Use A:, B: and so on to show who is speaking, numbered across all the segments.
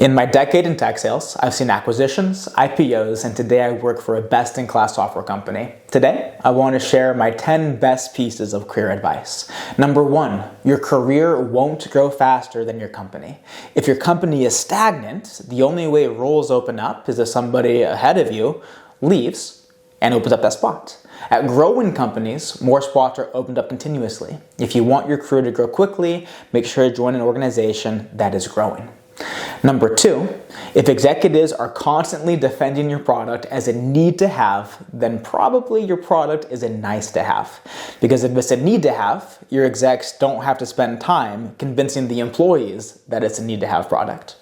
A: In my decade in tech sales, I've seen acquisitions, IPOs, and today I work for a best-in-class software company. Today, I want to share my 10 best pieces of career advice. Number 1, your career won't grow faster than your company. If your company is stagnant, the only way roles open up is if somebody ahead of you leaves and opens up that spot. At growing companies, more spots are opened up continuously. If you want your career to grow quickly, make sure to join an organization that is growing. Number 2, if executives are constantly defending your product as a need to have, then probably your product is a nice to have. Because if it's a need to have, your execs don't have to spend time convincing the employees that it's a need to have product.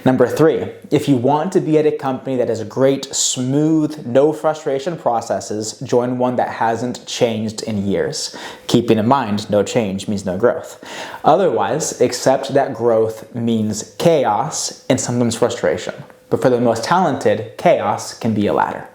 A: Number 3, if you want to be at a company that has great, smooth, no frustration processes, join one that hasn't changed in years. Keeping in mind, no change means no growth. Otherwise, accept that growth means chaos and sometimes frustration. But for the most talented, chaos can be a ladder.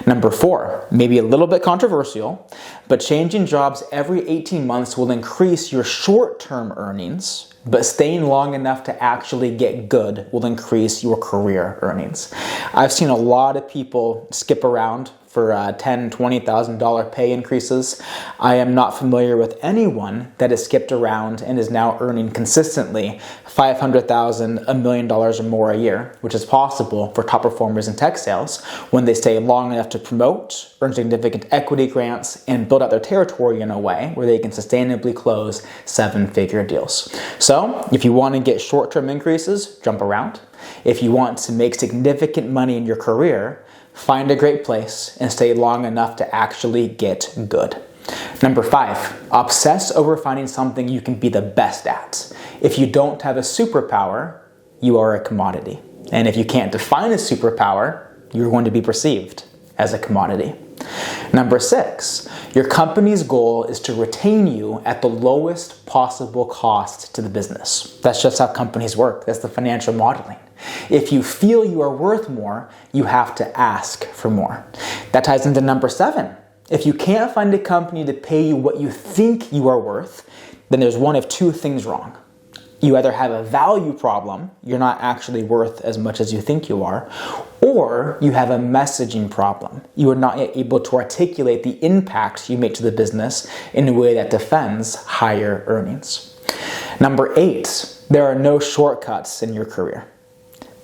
A: Number 4, maybe a little bit controversial, but changing jobs every 18 months will increase your short-term earnings, but staying long enough to actually get good will increase your career earnings. I've seen a lot of people skip around for $10,000, $20,000 pay increases. I am not familiar with anyone that has skipped around and is now earning consistently $500,000, $1 million or more a year, which is possible for top performers in tech sales when they stay long enough to promote, earn significant equity grants, and build out their territory in a way where they can sustainably close 7-figure deals. So, if you want to get short-term increases, jump around. If you want to make significant money in your career, find a great place and stay long enough to actually get good. Number 5, obsess over finding something you can be the best at. If you don't have a superpower, you are a commodity. And if you can't define a superpower, you're going to be perceived as a commodity. Number 6, your company's goal is to retain you at the lowest possible cost to the business. That's just how companies work. That's the financial modeling. If you feel you are worth more, you have to ask for more. That ties into number 7. If you can't find a company to pay you what you think you are worth, then there's one of 2 things wrong. You either have a value problem, you're not actually worth as much as you think you are, or you have a messaging problem. You are not yet able to articulate the impact you make to the business in a way that defends higher earnings. Number 8, there are no shortcuts in your career,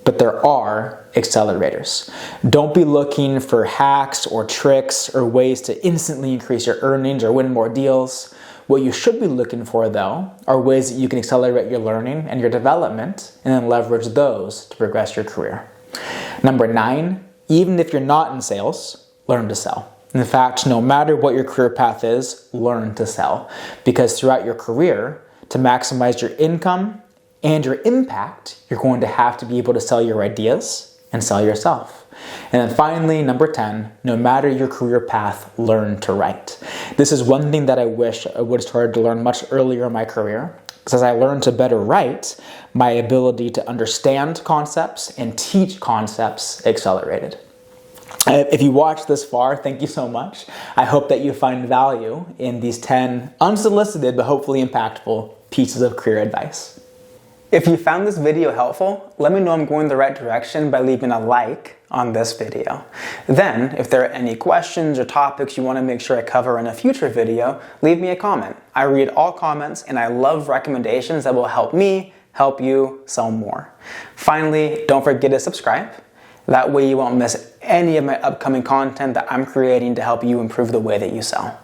A: but there are accelerators. Don't be looking for hacks or tricks or ways to instantly increase your earnings or win more deals. What you should be looking for, though, are ways that you can accelerate your learning and your development and then leverage those to progress your career. Number 9, even if you're not in sales, learn to sell. In fact, no matter what your career path is, learn to sell. Because throughout your career, to maximize your income and your impact, you're going to have to be able to sell your ideas and sell yourself. And then finally, number 10, no matter your career path, learn to write. This is one thing that I wish I would have started to learn much earlier in my career, because as I learned to better write, my ability to understand concepts and teach concepts accelerated. If you watched this far, thank you so much. I hope that you find value in these 10 unsolicited but hopefully impactful pieces of career advice. If you found this video helpful, let me know I'm going the right direction by leaving a like on this video. Then, if there are any questions or topics you want to make sure I cover in a future video, leave me a comment. I read all comments and I love recommendations that will help me help you sell more. Finally, don't forget to subscribe. That way you won't miss any of my upcoming content that I'm creating to help you improve the way that you sell.